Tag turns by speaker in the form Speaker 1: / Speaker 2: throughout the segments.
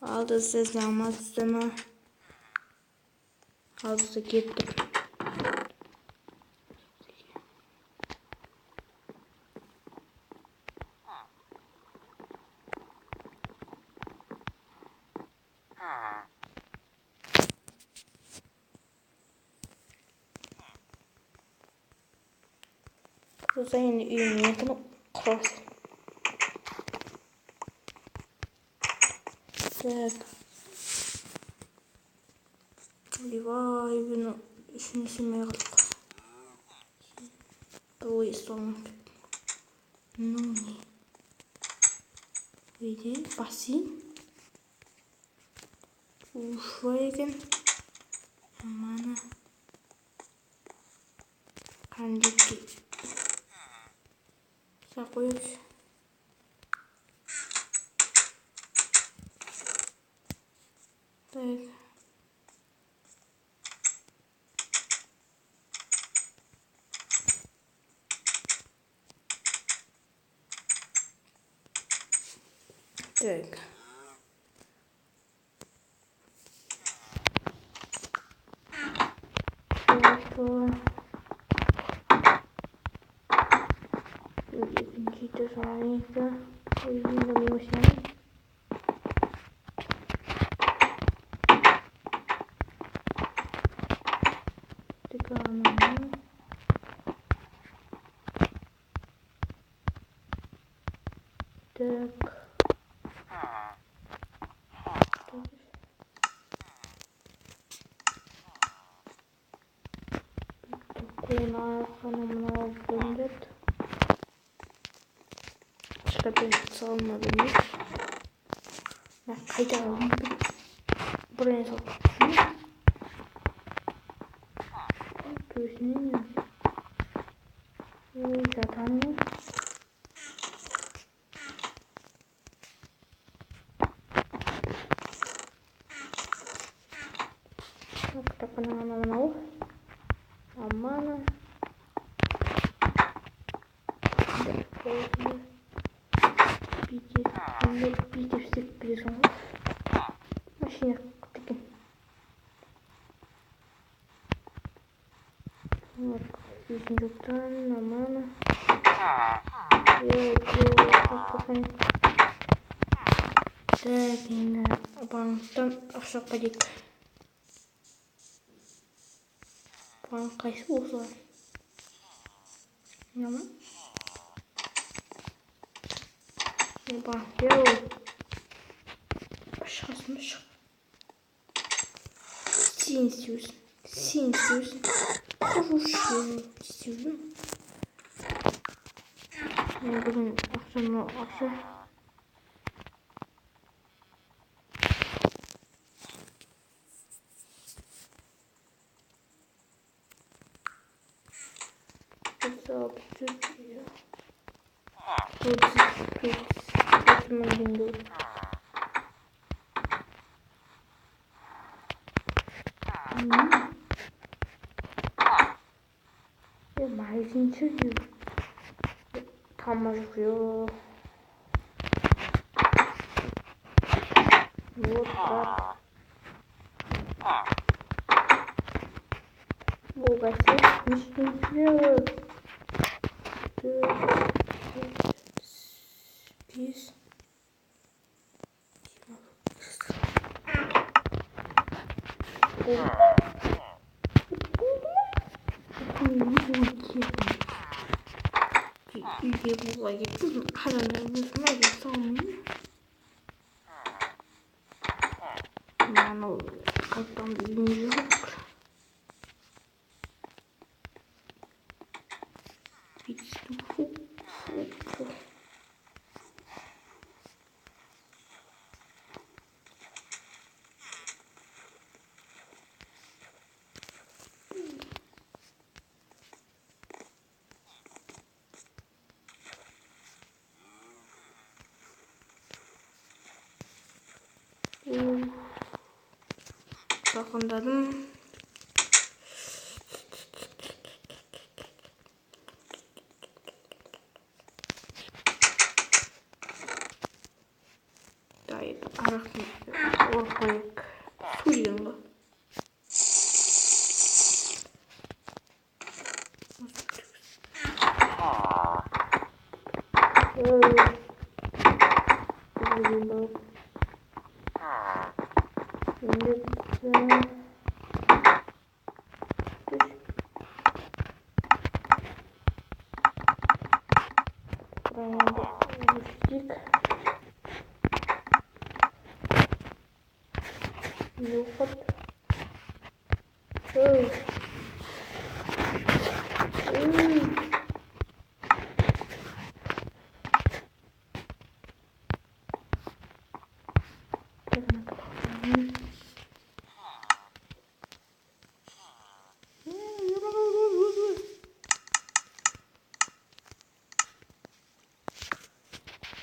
Speaker 1: Aldı siz namazını. Aldı gittim. Burada yine üyümeye bunu kurarız. Так. Вливай вино. Еще не сильно ярко. Ой, солнце. Ну не. Види, бассейн. Ушвайген. Амана. Кандики. Сакуюсь. Так. Так. Какие-то жаренька. Увидимся. Так. Такой ханымына бөлінеді. Кішкентай салына бөлінеді. Қайда бұрын салып төсіне ой жатаны мынау амана Питер всех пережил. Машина таки. Вот, южный амана. Так, енді банктан ақша қадек. Банк қайсы болса? Нема? Банк, яу. Шығасың ба шық? Сен істеуісің. Құрышы істеудің. Мен бүгін ақша. Магазинчик там живет. Вот так. Богатей ничего. Спис. 이게 뭐가 이게 좀 하나는 무슨 말이 있어? 나는 어떤 민족 비슷하고 жақындадым. Дайыр ара bıraktım. Ortaya. Suriye'nde. Yok.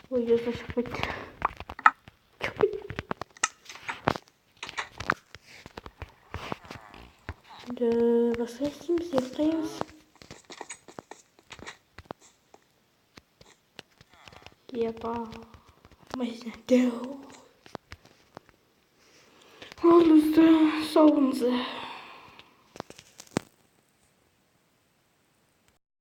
Speaker 1: Ой, я зашипать. Да, воскресимся, остаемся. Епа. Olursa savunza.